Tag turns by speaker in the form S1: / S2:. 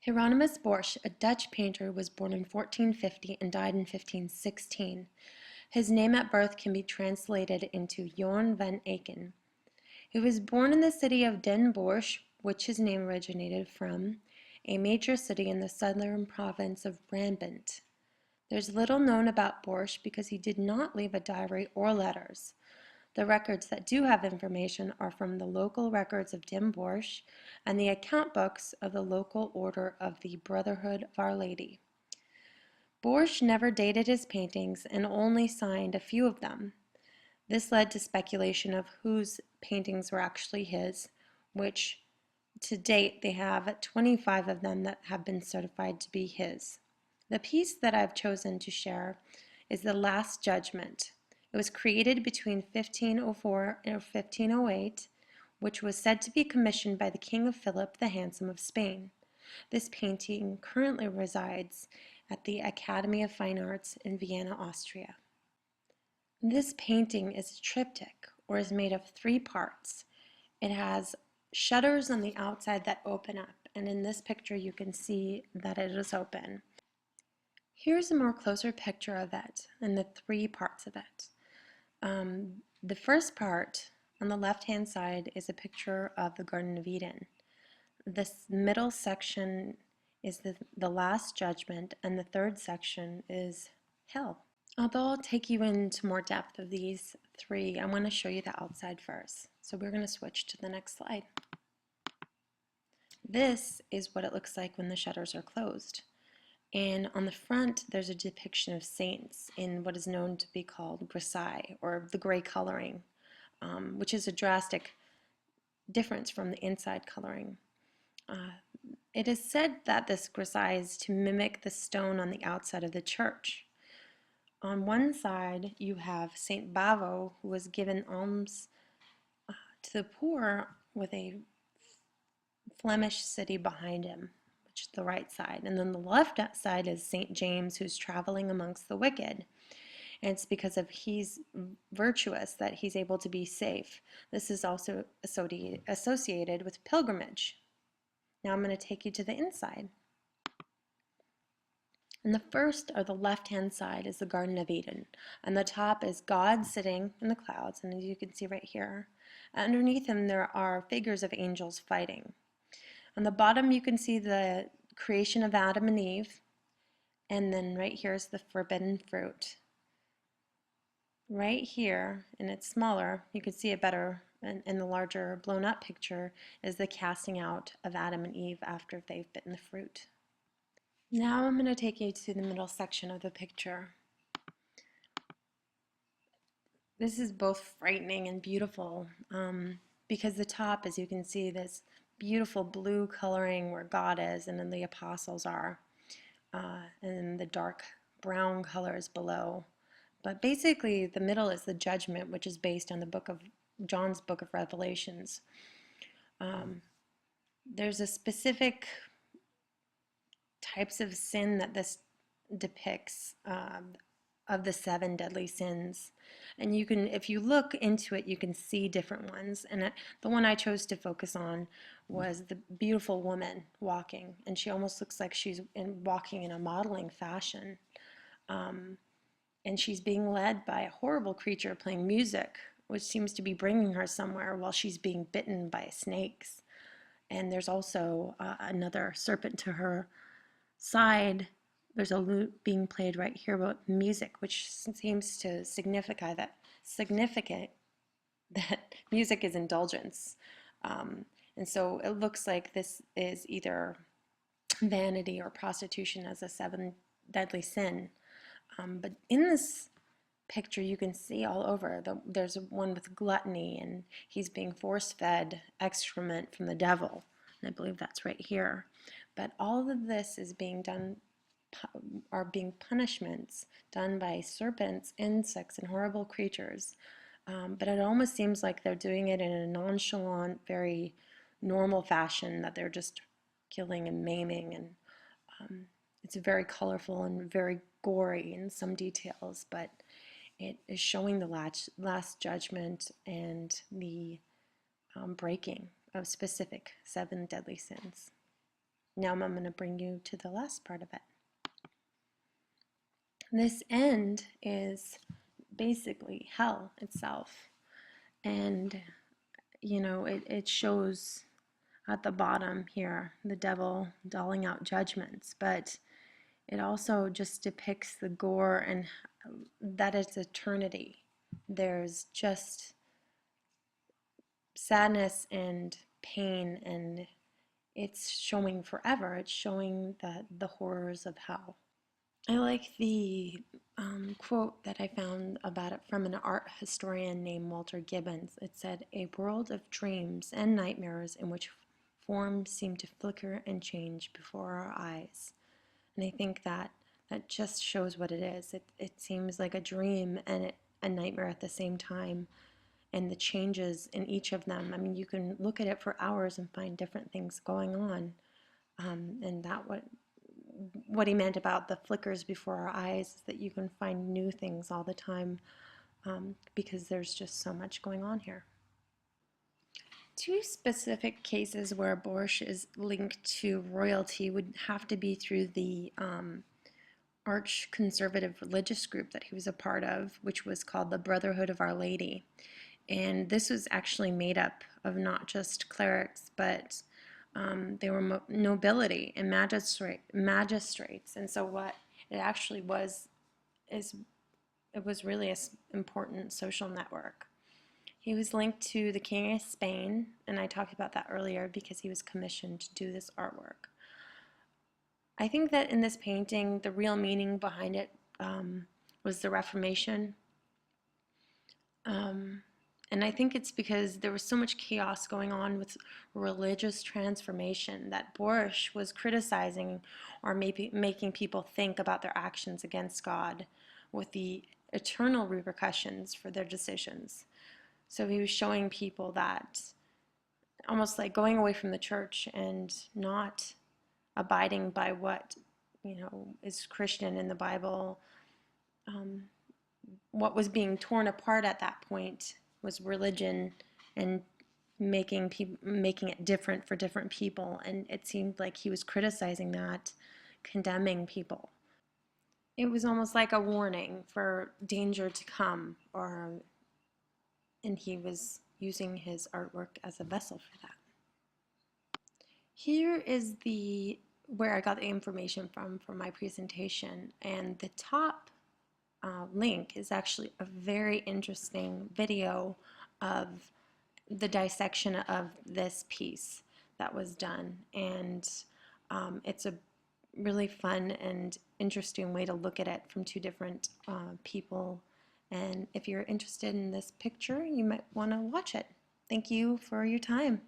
S1: Hieronymus Bosch, a Dutch painter, was born in 1450 and died in 1516. His name at birth can be translated into Johan van Eycken. He was born in the city of Den Bosch, which his name originated from, a major city in the southern province of Brabant. There's little known about Bosch because he did not leave a diary or letters. The records that do have information are from the local records of Den Bosch and the account books of the local order of the Brotherhood of Our Lady. Bosch never dated his paintings and only signed a few of them. This led to speculation of whose paintings were actually his, which to date they have 25 of them that have been certified to be his. The piece that I've chosen to share is The Last Judgment. It was created between 1504 and 1508, which was said to be commissioned by the King of Philip the Handsome of Spain. This painting currently resides at the Academy of Fine Arts in Vienna, Austria. This painting is a triptych, or is made of 3 parts. It has shutters on the outside that open up, and in this picture you can see that it is open. Here's a more closer picture of it and the 3 parts of it. The first part on the left-hand side is a picture of the Garden of Eden. This middle section is the Last Judgment, and the third section is Hell. Although I'll take you into more depth of these 3, I want to show you the outside first. So we're going to switch to the next slide. This is what it looks like when the shutters are closed. And on the front, there's a depiction of saints in what is known to be called grisaille, or the gray coloring, which is a drastic difference from the inside coloring. It is said that this grisaille is to mimic the stone on the outside of the church. On one side, you have Saint Bavo, who was given alms to the poor with a Flemish city behind him, which is the right side. And then the left side is St. James, who's traveling amongst the wicked. And it's because of he's virtuous that he's able to be safe. This is also associated with pilgrimage. Now I'm going to take you to the inside. And the first, or the left-hand side, is the Garden of Eden. And the top is God sitting in the clouds, and as you can see right here, underneath him there are figures of angels fighting. On the bottom you can see the creation of Adam and Eve, and then right here is the forbidden fruit. Right here, and it's smaller, you can see it better in the larger blown up picture, is the casting out of Adam and Eve after they've bitten the fruit. Now I'm going to take you to the middle section of the picture. This is both frightening and beautiful because the top, as you can see, this beautiful blue coloring where God is and then the apostles are, and the dark brown colors below. But basically the middle is the judgment, which is based on the book of John's book of Revelations. There's a specific types of sin that this depicts, of the 7 deadly sins, and you can, if you look into it, you can see different ones, and the one I chose to focus on was the beautiful woman walking, and she almost looks like she's walking in a modeling fashion, and she's being led by a horrible creature playing music, which seems to be bringing her somewhere while she's being bitten by snakes. And there's also another serpent to her side. There's a lute being played right here about music, which seems to signify that music is indulgence. And so it looks like this is either vanity or prostitution as a 7 deadly sin. But in this picture you can see all over, there's one with gluttony, and he's being force-fed excrement from the devil. And I believe that's right here. But all of this is being done, are being punishments done by serpents, insects, and horrible creatures. But it almost seems like they're doing it in a nonchalant, very normal fashion, that they're just killing and maiming, and it's very colorful and very gory in some details, but it is showing the last judgment and the breaking of specific 7 deadly sins. Now I'm going to bring you to the last part of it. This end is basically hell itself. And, it shows at the bottom here the devil doling out judgments, but it also just depicts the gore and that it's eternity. There's just sadness and pain, and it's showing forever. It's showing the horrors of hell. I like the quote that I found about it from an art historian named Walter Gibbons. It said, "A world of dreams and nightmares in which forms seem to flicker and change before our eyes." And I think that just shows what it is. It seems like a dream and a nightmare at the same time. And the changes in each of them. I mean, you can look at it for hours and find different things going on. And what he meant about the flickers before our eyes is that you can find new things all the time, because there's just so much going on here. Two specific cases where Bosch is linked to royalty would have to be through the arch conservative religious group that he was a part of, which was called the Brotherhood of Our Lady. And this was actually made up of not just clerics, but they were nobility and magistrates. And so what it actually was is it was really an important social network. He was linked to the King of Spain, and I talked about that earlier because he was commissioned to do this artwork. I think that in this painting, the real meaning behind it was the Reformation. And I think it's because there was so much chaos going on with religious transformation that Bosch was criticizing or maybe making people think about their actions against God with the eternal repercussions for their decisions. So he was showing people that almost like going away from the church and not abiding by what is Christian in the Bible. What was being torn apart at that point was religion and making it different for different people, and it seemed like he was criticizing that, condemning people. It was almost like a warning for danger to come, and he was using his artwork as a vessel for that. Here is where I got the information from for my presentation, and the top link is actually a very interesting video of the dissection of this piece that was done, and it's a really fun and interesting way to look at it from two different people. And if you're interested in this picture, you might want to watch it. Thank you for your time.